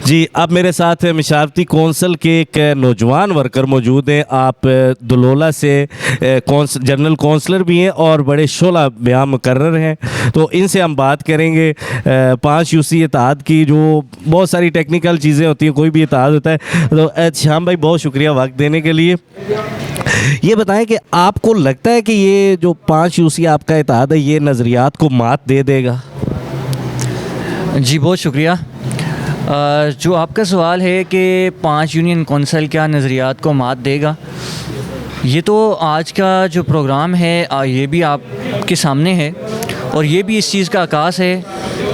جی اب میرے ساتھ مشاورتی کونسل کے ایک نوجوان ورکر موجود ہیں. آپ دلولہ سے جنرل کونسلر بھی ہیں اور بڑے شعلہ بیان مقرر ہیں, تو ان سے ہم بات کریں گے 5 UC اتحاد کی. جو بہت ساری ٹیکنیکل چیزیں ہوتی ہیں, کوئی بھی اتحاد ہوتا ہے. تو شام بھائی بہت شکریہ وقت دینے کے لیے. یہ بتائیں کہ آپ کو لگتا ہے کہ یہ جو 5 UC آپ کا اتحاد ہے یہ نظریات کو مات دے دے گا؟ جی بہت شکریہ. جو آپ کا سوال ہے کہ 5 یونین کونسل کیا نظریات کو مات دے گا, یہ تو آج کا جو پروگرام ہے یہ بھی آپ کے سامنے ہے, اور یہ بھی اس چیز کا عکاس ہے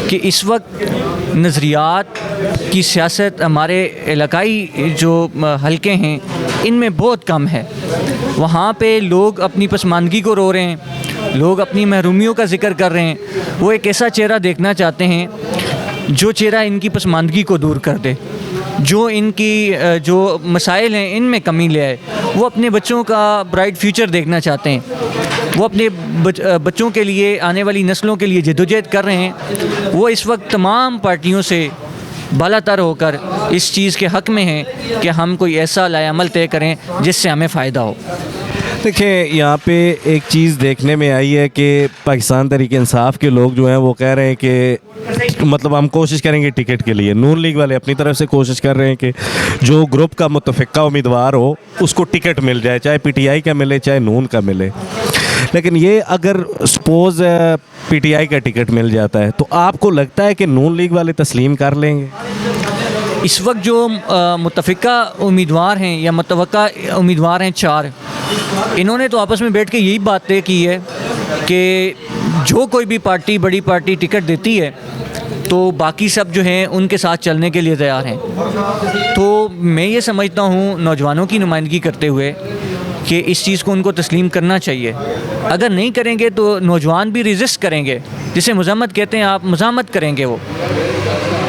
کہ اس وقت نظریات کی سیاست ہمارے علاقائی جو حلقے ہیں ان میں بہت کم ہے. وہاں پہ لوگ اپنی پسماندگی کو رو رہے ہیں, لوگ اپنی محرومیوں کا ذکر کر رہے ہیں. وہ ایک ایسا چہرہ دیکھنا چاہتے ہیں جو چہرہ ان کی پسماندگی کو دور کر دے, جو ان کی جو مسائل ہیں ان میں کمی لے آئے. وہ اپنے بچوں کا برائٹ فیوچر دیکھنا چاہتے ہیں, وہ اپنے بچوں کے لیے, آنے والی نسلوں کے لیے جدوجہد کر رہے ہیں. وہ اس وقت تمام پارٹیوں سے بالا تر ہو کر اس چیز کے حق میں ہیں کہ ہم کوئی ایسا لائحہ عمل طے کریں جس سے ہمیں فائدہ ہو. دیکھیں یہاں پہ ایک چیز دیکھنے میں آئی ہے کہ پاکستان تحریک انصاف کے لوگ جو ہیں وہ کہہ رہے ہیں کہ مطلب ہم کوشش کریں گے ٹکٹ کے لیے. نون لیگ والے اپنی طرف سے کوشش کر رہے ہیں کہ جو گروپ کا متفقہ امیدوار ہو اس کو ٹکٹ مل جائے, چاہے PTI کا ملے چاہے نون کا ملے. لیکن یہ اگر سپوز PTI کا ٹکٹ مل جاتا ہے تو آپ کو لگتا ہے کہ نون لیگ والے تسلیم کر لیں گے؟ اس وقت جو متفقہ امیدوار ہیں یا متوقع امیدوار ہیں 4, انہوں نے تو آپس میں بیٹھ کے یہی بات طے کی ہے کہ جو کوئی بھی پارٹی, بڑی پارٹی ٹکٹ دیتی ہے تو باقی سب جو ہیں ان کے ساتھ چلنے کے لیے تیار ہیں. تو میں یہ سمجھتا ہوں نوجوانوں کی نمائندگی کرتے ہوئے کہ اس چیز کو ان کو تسلیم کرنا چاہیے. اگر نہیں کریں گے تو نوجوان بھی ریزسٹ کریں گے, جسے مزاحمت کہتے ہیں, آپ مزاحمت کریں گے. وہ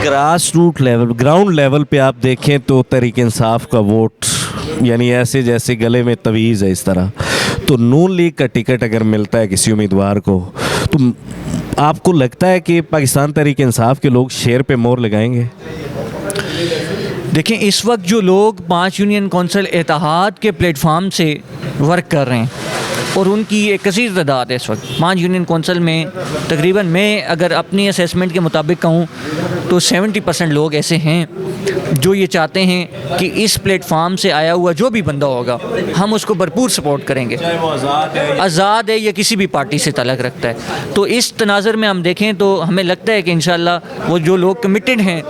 grass root level, ground level پہ آپ دیکھیں تو تحریک انصاف کا ووٹ یعنی ایسے جیسے گلے میں تویز ہے اس طرح. تو نون لیگ کا ٹکٹ اگر ملتا ہے کسی امیدوار کو تو آپ کو لگتا ہے کہ پاکستان تحریک انصاف کے لوگ شیر پہ مور لگائیں گے؟ دیکھیں اس وقت جو لوگ 5 یونین کونسل اتحاد کے پلیٹ فارم سے ورک کر رہے ہیں اور ان کی ایک کثیر تعداد ہے اس وقت 5 یونین کونسل میں, تقریباً میں اگر اپنی اسیسمنٹ کے مطابق کہوں تو 70% لوگ ایسے ہیں جو یہ چاہتے ہیں کہ اس پلیٹ فارم سے آیا ہوا جو بھی بندہ ہوگا ہم اس کو بھرپور سپورٹ کریں گے, آزاد ہے یا کسی بھی پارٹی سے تعلق رکھتا ہے. تو اس تناظر میں ہم دیکھیں تو ہمیں لگتا ہے کہ انشاءاللہ وہ جو لوگ کمیٹڈ ہیں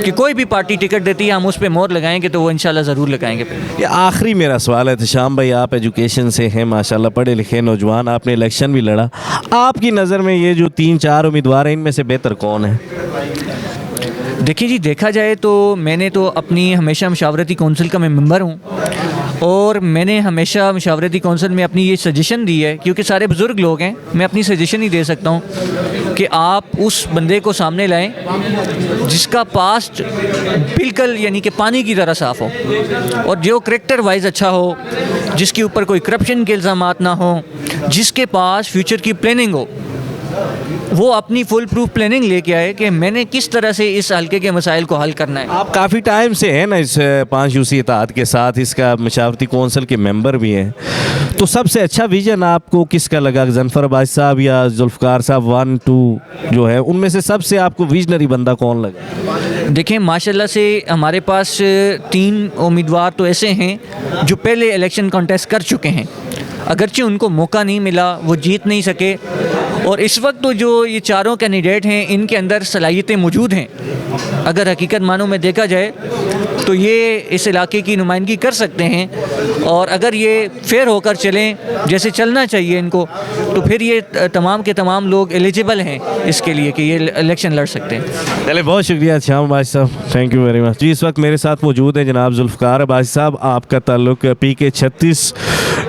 کہ کوئی بھی پارٹی ٹکٹ دیتی ہے ہم اس پہ مور لگائیں گے, تو وہ انشاءاللہ ضرور لگائیں گے. یہ آخری میرا سوال ہے شام بھائی, آپ ایجوکیشن سے ہیں ماشاءاللہ, پڑھے لکھے نوجوان, آپ نے الیکشن بھی لڑا. آپ کی نظر میں یہ جو 3-4 امیدوار ہیں ان میں سے بہتر کون ہے؟ دیکھیے جی, دیکھا جائے تو میں نے تو اپنی ہمیشہ مشاورتی کونسل کا میں ممبر ہوں, اور میں نے ہمیشہ مشاورتی کونسل میں اپنی یہ سجیشن دی ہے, کیونکہ سارے بزرگ لوگ ہیں, میں اپنی سجیشن ہی دے سکتا ہوں کہ آپ اس بندے کو سامنے لائیں جس کا پاسٹ بالکل یعنی کہ پانی کی طرح صاف ہو, اور جو کریکٹر وائز اچھا ہو, جس کے اوپر کوئی کرپشن کے الزامات نہ ہوں, جس کے پاس فیوچر کی پلاننگ ہو. وہ اپنی فل پروف پلاننگ لے کے آئے کہ میں نے کس طرح سے اس حلقے کے مسائل کو حل کرنا ہے. آپ کافی ٹائم سے ہیں نا اس 5 UC اتحاد کے ساتھ, اس کا مشاورتی کونسل کے ممبر بھی ہیں, تو سب سے اچھا ویژن آپ کو کس کا لگا؟ ظفر عباسی صاحب یا ذوالفقار صاحب 1-2 جو ہے ان میں سے سب سے آپ کو ویژنری بندہ کون لگا؟ دیکھیں ماشاءاللہ سے ہمارے پاس 3 امیدوار تو ایسے ہیں جو پہلے الیکشن کانٹیسٹ کر چکے ہیں, اگرچہ ان کو موقع نہیں ملا, وہ جیت نہیں سکے. اور اس وقت تو جو یہ 4 کینڈیڈیٹ ہیں ان کے اندر صلاحیتیں موجود ہیں. اگر حقیقت معنوں میں دیکھا جائے تو یہ اس علاقے کی نمائندگی کر سکتے ہیں, اور اگر یہ فیئر ہو کر چلیں جیسے چلنا چاہیے ان کو, تو پھر یہ تمام کے تمام لوگ ایلیجیبل ہیں اس کے لیے کہ یہ الیکشن لڑ سکتے ہیں. چلے بہت شکریہ شام عباسی صاحب, تھینک یو ویری مچ. جی اس وقت میرے ساتھ موجود ہیں جناب ذوالفقار عباسی صاحب, آپ کا تعلق PK 36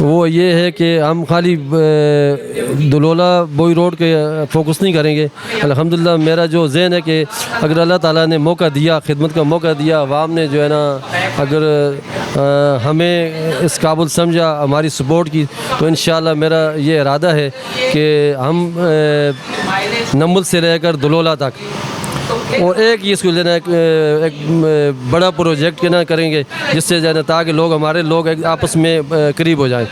وہ یہ ہے کہ ہم خالی دلولہ بوئی روڈ کے فوکس نہیں کریں گے. الحمدللہ میرا جو ذہن ہے کہ اگر اللہ تعالیٰ نے موقع دیا, خدمت کا موقع دیا, عوام نے جو ہے نا اگر ہمیں اس قابل سمجھا, ہماری سپورٹ کی, تو انشاءاللہ میرا یہ ارادہ ہے کہ ہم نمبل سے لے کر دلولہ تک اور ایک یہ اسکول ایک بڑا پروجیکٹ کے نا کریں گے, جس سے جو ہے نا تاکہ لوگ ہمارے لوگ آپس میں قریب ہو جائیں.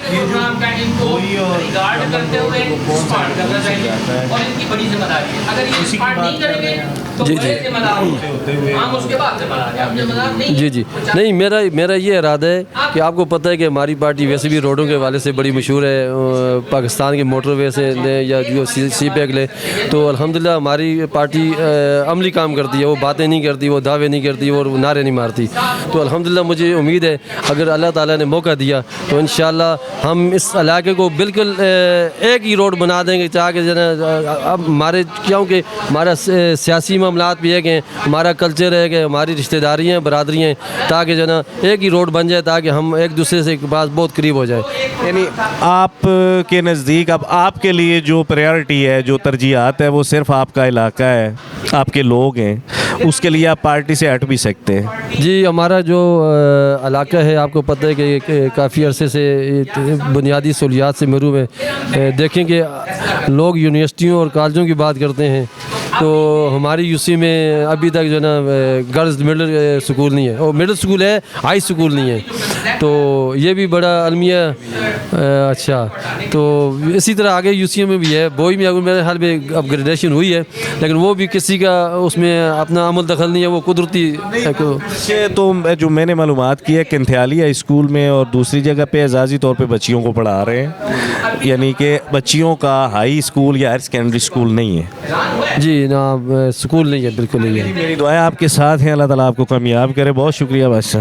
جی جی نہیں, میرا یہ ارادہ ہے کہ آپ کو پتہ ہے کہ ہماری پارٹی ویسے بھی روڈوں کے حوالے سے بڑی مشہور ہے, پاکستان کے موٹر وے سے لیں یا جو سی پیک لیں, تو الحمدللہ ہماری پارٹی عملی کام کرتی ہے, وہ باتیں نہیں کرتی, وہ دعوے نہیں کرتی اور نعرے نہیں مارتی. تو الحمدللہ مجھے امید ہے اگر اللہ تعالیٰ نے موقع دیا تو انشاءاللہ ہم اس علاقے کو بالکل ایک ہی روڈ بنا دیں گے, تاکہ جو ہے اب ہمارے کیونکہ ہمارا سیاسی معاملات بھی ہے کہ ہمارا کلچر ہے کہ ہماری رشتہ داریاں برادریاں ہیں, تاکہ جو ہے نا ایک ہی روڈ بن جائے تاکہ ہم ایک دوسرے سے پاس بہت قریب ہو جائے. یعنی آپ کے نزدیک اب آپ کے لیے جو پریارٹی ہے, جو ترجیحات ہے, وہ صرف آپ کا علاقہ ہے, آپ کے لوگ ہیں, اس کے لیے آپ پارٹی سے ہٹ بھی سکتے ہیں. جی ہمارا جو علاقہ ہے آپ کو پتہ ہے کہ کافی عرصے سے بنیادی سہولیات سے محروم ہے. دیکھیں کہ لوگ یونیورسٹیوں اور کالجوں کی بات کرتے ہیں, تو ہماری یو سی میں ابھی تک جو ہے نا گرلز مڈل سکول نہیں ہے, اور مڈل سکول ہے, ہائی سکول نہیں ہے. تو یہ بھی بڑا المیہ اچھا. تو اسی طرح آگے یو سی میں بھی ہے, بوئی میں میرے حال میں اپ گریڈیشن ہوئی ہے, لیکن وہ بھی کسی کا اس میں اپنا عمل دخل نہیں ہے, وہ قدرتی. تو جو میں نے معلومات کی ہے کنتھیالیہ اسکول میں اور دوسری جگہ پہ اعزازی طور پہ بچیوں کو پڑھا رہے ہیں, یعنی کہ بچیوں کا ہائی اسکول یا ہائر سیکنڈری اسکول نہیں ہے. جی نا, اسکول نہیں ہے, بالکل نہیں ہے. میری دعائیں آپ کے ساتھ ہیں, اللہ تعالیٰ آپ کو کامیاب کرے. بہت شکریہ بادشاہ.